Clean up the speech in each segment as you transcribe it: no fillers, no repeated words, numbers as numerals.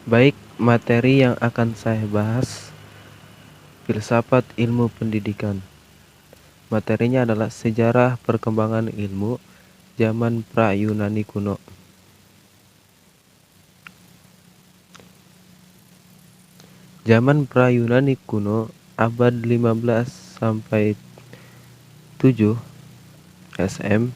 Baik, materi yang akan saya bahas, filsafat ilmu pendidikan. Materinya adalah sejarah perkembangan ilmu zaman pra-Yunani kuno. Zaman pra-Yunani kuno, abad 15 sampai 7 SM.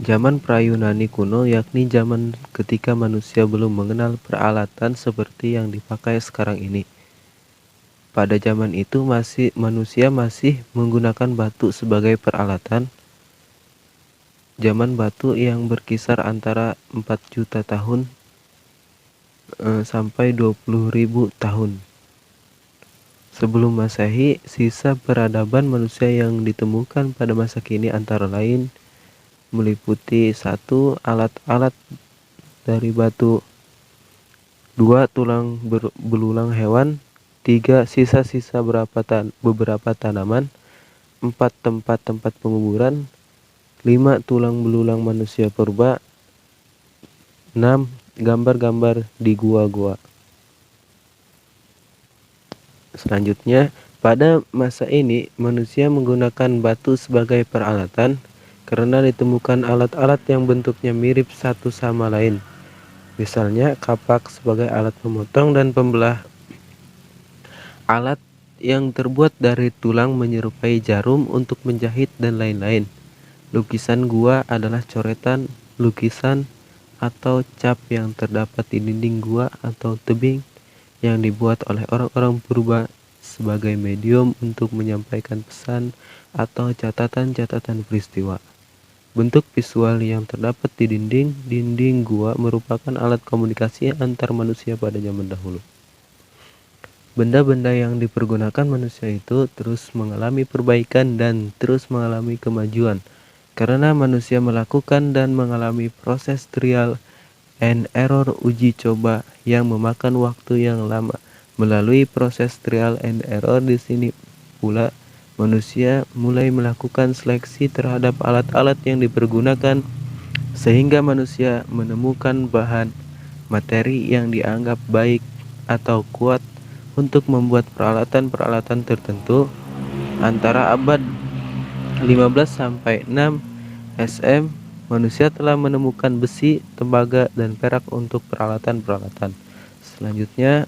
Zaman pra-Yunani kuno yakni zaman ketika manusia belum mengenal peralatan seperti yang dipakai sekarang ini. Pada zaman itu manusia masih menggunakan batu sebagai peralatan. Zaman batu yang berkisar antara 4 juta tahun sampai 20.000 tahun. Sebelum Masehi, sisa peradaban manusia yang ditemukan pada masa kini antara lain meliputi 1. Alat-alat dari batu, 2. Tulang belulang hewan, 3. Sisa-sisa beberapa tanaman, 4. Tempat-tempat penguburan, 5. Tulang belulang manusia purba, 6. Gambar-gambar di gua-gua. Selanjutnya, pada masa ini manusia menggunakan batu sebagai peralatan karena ditemukan alat-alat yang bentuknya mirip satu sama lain. Misalnya kapak sebagai alat memotong dan pembelah, alat yang terbuat dari tulang menyerupai jarum untuk menjahit, dan lain-lain. Lukisan gua adalah coretan, lukisan, atau cap yang terdapat di dinding gua atau tebing yang dibuat oleh orang-orang purba sebagai medium untuk menyampaikan pesan atau catatan-catatan peristiwa. Bentuk visual yang terdapat di dinding gua merupakan alat komunikasi antar manusia pada zaman dahulu. Benda-benda yang dipergunakan manusia itu terus mengalami perbaikan dan terus mengalami kemajuan karena manusia melakukan dan mengalami proses trial and error, uji coba yang memakan waktu yang lama. Melalui proses trial and error di sini pula manusia mulai melakukan seleksi terhadap alat-alat yang dipergunakan sehingga manusia menemukan bahan materi yang dianggap baik atau kuat untuk membuat peralatan-peralatan tertentu. Antara abad 15 sampai 6 SM, manusia telah menemukan besi, tembaga, dan perak untuk peralatan-peralatan. Selanjutnya,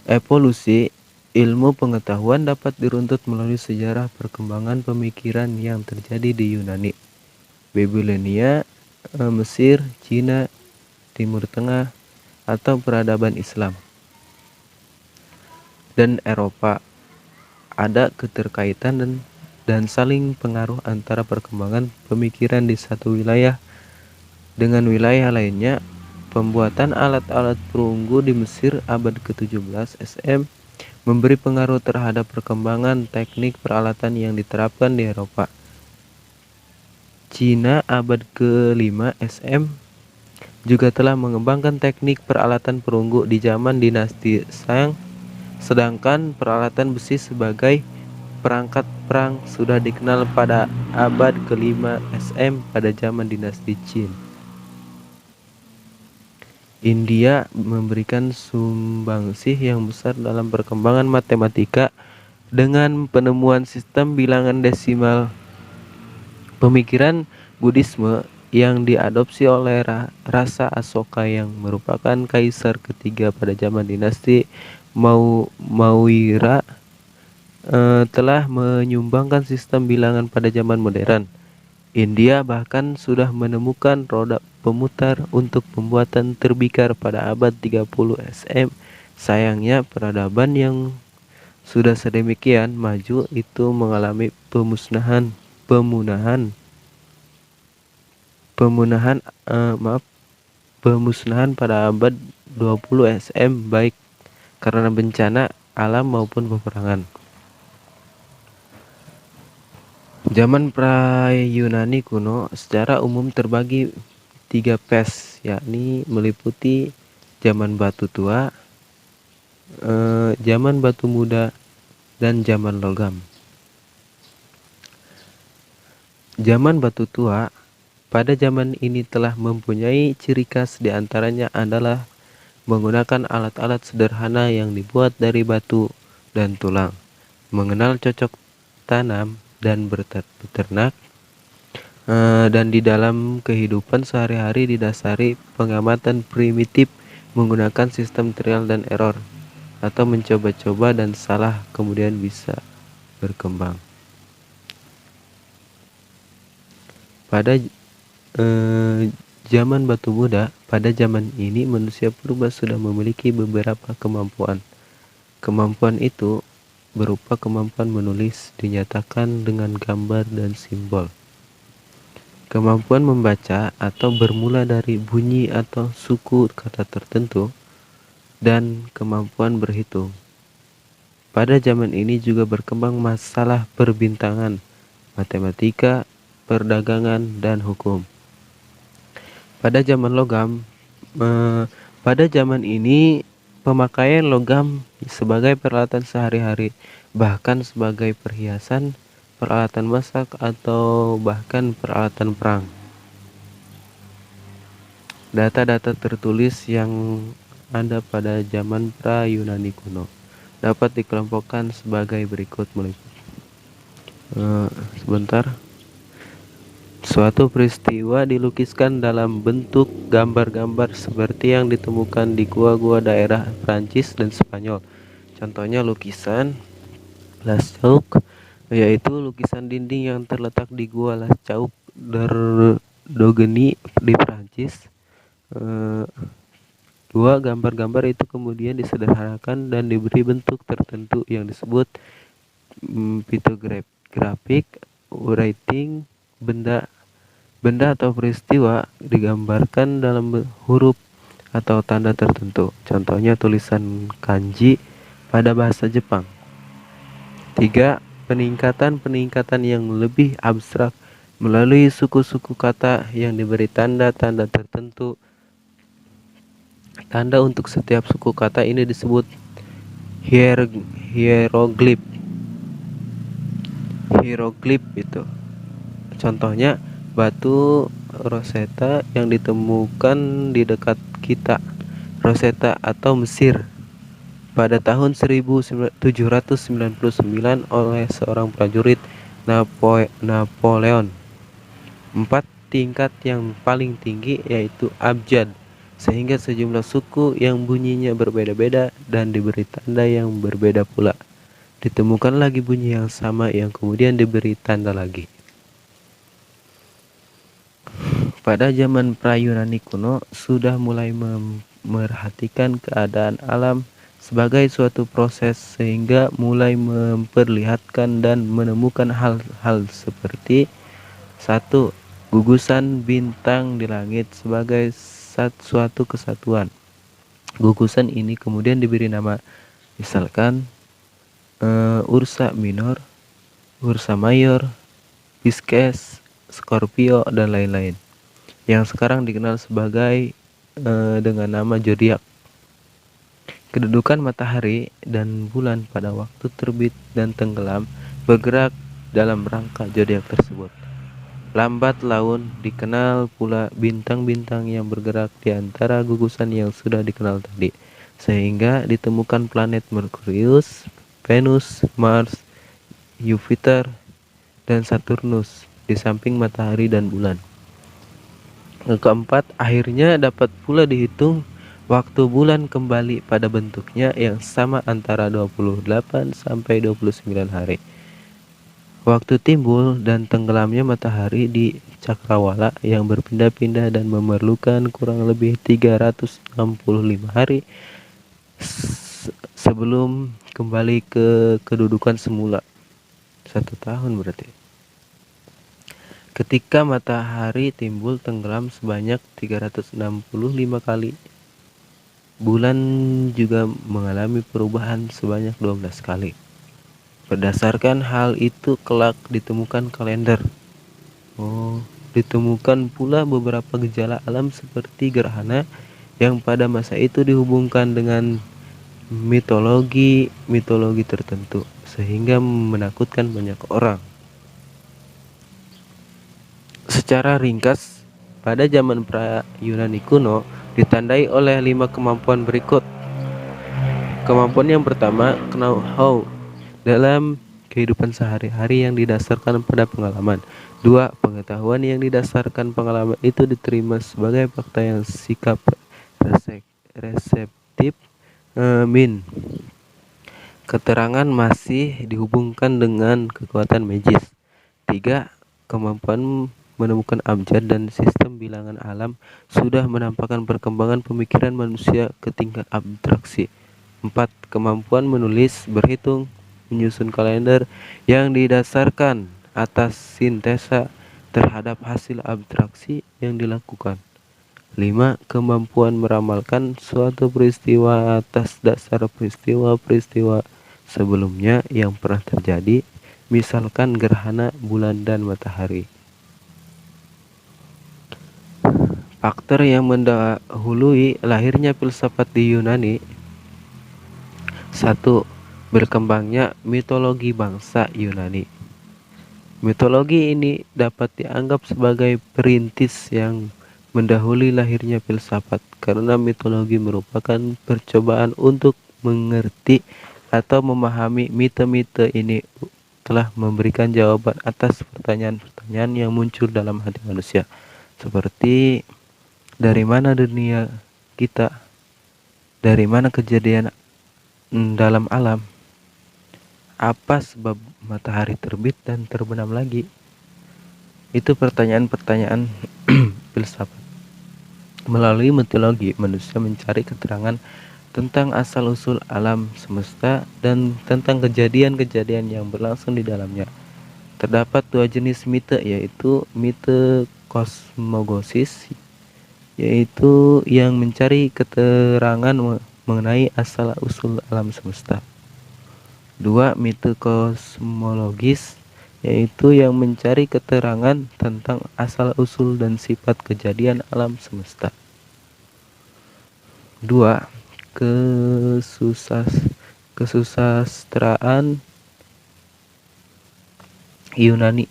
evolusi ilmu pengetahuan dapat diruntut melalui sejarah perkembangan pemikiran yang terjadi di Yunani, Babilonia, Mesir, Cina, Timur Tengah, atau peradaban Islam, dan Eropa. Ada keterkaitan dan saling pengaruh antara perkembangan pemikiran di satu wilayah dengan wilayah lainnya. Pembuatan alat-alat perunggu di Mesir abad ke-17 SM memberi pengaruh terhadap perkembangan teknik peralatan yang diterapkan di Eropa. Cina abad ke-5 SM juga telah mengembangkan teknik peralatan perunggu di zaman dinasti Shang, sedangkan peralatan besi sebagai perangkat perang sudah dikenal pada abad ke-5 SM pada zaman dinasti Qin. India memberikan sumbangsih yang besar dalam perkembangan matematika dengan penemuan sistem bilangan desimal. Pemikiran Buddhisme yang diadopsi oleh Rasa Asoka yang merupakan kaisar ketiga pada zaman dinasti Maurya telah menyumbangkan sistem bilangan pada zaman modern. India bahkan sudah menemukan roda pemutar untuk pembuatan terbikar pada abad 30 SM. Sayangnya peradaban yang sudah sedemikian maju itu mengalami pemusnahan pada abad 20 SM, baik karena bencana alam maupun peperangan. Zaman pra-Yunani kuno secara umum terbagi 3 fase, yakni meliputi zaman batu tua, zaman batu muda, dan zaman logam. Zaman batu tua pada zaman ini telah mempunyai ciri khas, di antaranya adalah menggunakan alat-alat sederhana yang dibuat dari batu dan tulang, mengenal cocok tanam dan beternak, dan di dalam kehidupan sehari-hari didasari pengamatan primitif menggunakan sistem trial dan error atau mencoba-coba dan salah kemudian bisa berkembang. Pada zaman batu muda, pada zaman ini manusia purba sudah memiliki beberapa kemampuan. Kemampuan itu berupa kemampuan menulis, dinyatakan dengan gambar dan simbol. Kemampuan membaca atau bermula dari bunyi atau suku kata tertentu, dan kemampuan berhitung. Pada zaman ini juga berkembang masalah perbintangan, matematika, perdagangan, dan hukum. Pada zaman logam, pada zaman ini pemakaian logam sebagai peralatan sehari-hari, bahkan sebagai perhiasan, peralatan masak, atau bahkan peralatan perang. Data-data tertulis yang ada pada zaman pra-Yunani kuno dapat dikelompokkan sebagai berikut. Sebentar. Suatu peristiwa dilukiskan dalam bentuk gambar-gambar seperti yang ditemukan di gua-gua daerah Prancis dan Spanyol. Contohnya lukisan Lascaux, yaitu lukisan dinding yang terletak di gua Lascaux d'Orgeny di Prancis. Dua gambar-gambar itu kemudian disederhanakan dan diberi bentuk tertentu yang disebut pictographic writing. Benda atau peristiwa digambarkan dalam huruf atau tanda tertentu. Contohnya tulisan kanji pada bahasa Jepang. 3. Peningkatan yang lebih abstrak melalui suku-suku kata yang diberi tanda-tanda tertentu. Tanda untuk setiap suku kata ini disebut hieroglif. Hieroglif itu contohnya batu Rosetta yang ditemukan di dekat kita, Rosetta atau Mesir, pada tahun 1799 oleh seorang prajurit Napoleon. 4. Tingkat yang paling tinggi yaitu abjad, sehingga sejumlah suku yang bunyinya berbeda-beda dan diberi tanda yang berbeda pula. Ditemukan lagi bunyi yang sama yang kemudian diberi tanda lagi. Pada zaman pra-Yunani kuno sudah mulai memerhatikan keadaan alam sebagai suatu proses, sehingga mulai memperlihatkan dan menemukan hal-hal seperti 1. Gugusan bintang di langit sebagai suatu kesatuan. Gugusan ini kemudian diberi nama, misalkan Ursa Minor, Ursa Mayor, Pisces, Scorpio, dan lain-lain, yang sekarang dikenal sebagai dengan nama zodiak. Kedudukan matahari dan bulan pada waktu terbit dan tenggelam bergerak dalam rangka zodiak tersebut. Lambat laun dikenal pula bintang-bintang yang bergerak di antara gugusan yang sudah dikenal tadi, sehingga ditemukan planet Merkurius, Venus, Mars, Jupiter, dan Saturnus di samping matahari dan bulan. Keempat, akhirnya dapat pula dihitung waktu bulan kembali pada bentuknya yang sama antara 28 sampai 29 hari. Waktu timbul dan tenggelamnya matahari di cakrawala yang berpindah-pindah dan memerlukan kurang lebih 365 hari sebelum kembali ke kedudukan semula. 1 tahun berarti. Ketika matahari timbul tenggelam sebanyak 365 kali. Bulan juga mengalami perubahan sebanyak 12 kali. Berdasarkan hal itu kelak ditemukan kalender. Ditemukan pula beberapa gejala alam seperti gerhana yang pada masa itu dihubungkan dengan mitologi tertentu, sehingga menakutkan banyak orang. Secara ringkas, pada zaman pra-Yunani kuno ditandai oleh 5 kemampuan berikut. Kemampuan yang pertama, know-how dalam kehidupan sehari-hari yang didasarkan pada pengalaman. 2. Pengetahuan yang didasarkan pengalaman itu diterima sebagai fakta yang sikap reseptif. Min. Keterangan masih dihubungkan dengan kekuatan magis. 3. Kemampuan menemukan abjad dan sistem bilangan alam sudah menampakkan perkembangan pemikiran manusia ke tingkat abstraksi. 4. Kemampuan menulis, berhitung, menyusun kalender yang didasarkan atas sintesa terhadap hasil abstraksi yang dilakukan. 5. Kemampuan meramalkan suatu peristiwa atas dasar peristiwa-peristiwa sebelumnya yang pernah terjadi, misalkan gerhana bulan dan matahari. Faktor yang mendahului lahirnya filsafat di Yunani. 1. Berkembangnya mitologi bangsa Yunani. Mitologi ini dapat dianggap sebagai perintis yang mendahului lahirnya filsafat, karena mitologi merupakan percobaan untuk mengerti atau memahami mite-mite ini telah memberikan jawaban atas pertanyaan-pertanyaan yang muncul dalam hati manusia, seperti dari mana dunia kita, dari mana kejadian dalam alam, apa sebab matahari terbit dan terbenam lagi. Itu pertanyaan-pertanyaan filsafat. Melalui mitologi, manusia mencari keterangan tentang asal-usul alam semesta dan tentang kejadian-kejadian yang berlangsung di dalamnya. Terdapat 2 jenis mite, yaitu mite kosmogosis, yaitu yang mencari keterangan mengenai asal-usul alam semesta. 2. Mite kosmologis, yaitu yang mencari keterangan tentang asal-usul dan sifat kejadian alam semesta. 2. Kesusastraan Yunani.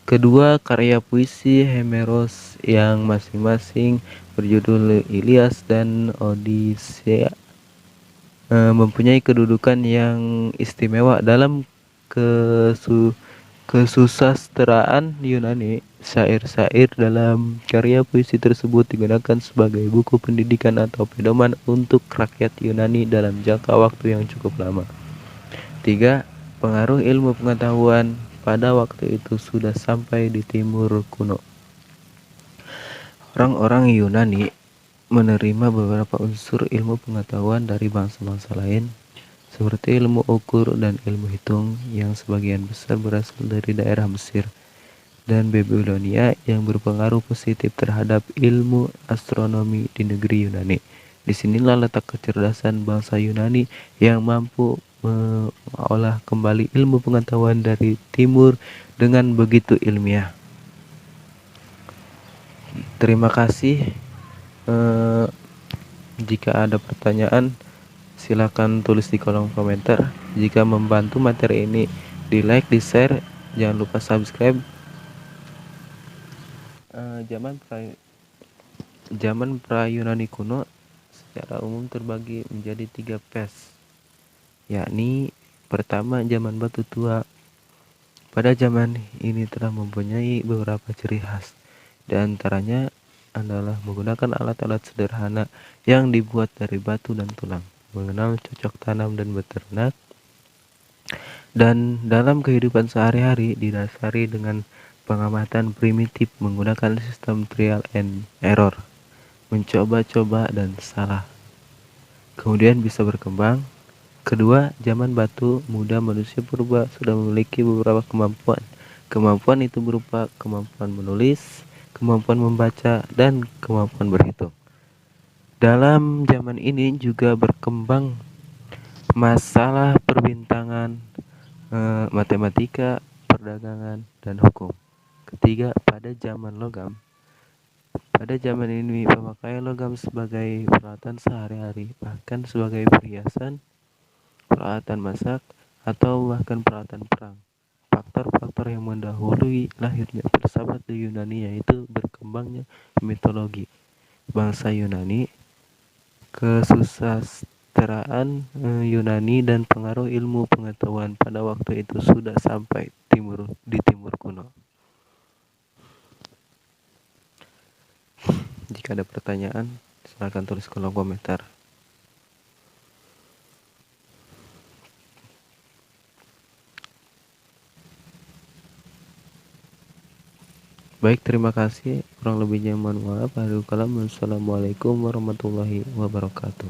Kedua karya puisi Homeros yang masing-masing berjudul Ilias dan Odisea mempunyai kedudukan yang istimewa dalam kesusastraan Yunani. Syair-syair dalam karya puisi tersebut digunakan sebagai buku pendidikan atau pedoman untuk rakyat Yunani dalam jangka waktu yang cukup lama. 3. Pengaruh ilmu pengetahuan pada waktu itu sudah sampai di timur kuno. Orang-orang Yunani menerima beberapa unsur ilmu pengetahuan dari bangsa-bangsa lain, seperti ilmu ukur dan ilmu hitung yang sebagian besar berasal dari daerah Mesir dan Babilonia yang berpengaruh positif terhadap ilmu astronomi di negeri Yunani. Disinilah letak kecerdasan bangsa Yunani yang mampu mengolah kembali ilmu pengetahuan dari timur dengan begitu ilmiah. Terima kasih. Jika ada pertanyaan, silakan tulis di kolom komentar. Jika membantu materi ini, di like, di share, jangan lupa subscribe. Zaman pra-Yunani kuno secara umum terbagi menjadi 3 phase, yakni pertama, zaman batu tua. Pada zaman ini telah mempunyai beberapa ciri khas, di antaranya adalah menggunakan alat-alat sederhana yang dibuat dari batu dan tulang, mengenal cocok tanam dan beternak, dan dalam kehidupan sehari-hari didasari dengan pengamatan primitif menggunakan sistem trial and error, mencoba-coba dan salah, kemudian bisa berkembang. Kedua, zaman batu muda, manusia purba sudah memiliki beberapa kemampuan. Kemampuan itu berupa kemampuan menulis, kemampuan membaca, dan kemampuan berhitung. Dalam zaman ini juga berkembang masalah perbintangan, matematika, perdagangan, dan hukum. Ketiga, pada zaman logam. Pada zaman ini pemakaian logam sebagai peralatan sehari-hari, bahkan sebagai perhiasan, peralatan masak, atau bahkan peralatan perang. faktor-faktor yang mendahului lahirnya filsafat di Yunani, yaitu berkembangnya mitologi bangsa Yunani, kesusastraan Yunani, dan pengaruh ilmu pengetahuan pada waktu itu sudah sampai di timur kuno. Jika ada pertanyaan, silakan tulis kolom komentar. Baik, terima kasih. Kurang lebihnya mohon maaf. Assalamualaikum warahmatullahi wabarakatuh.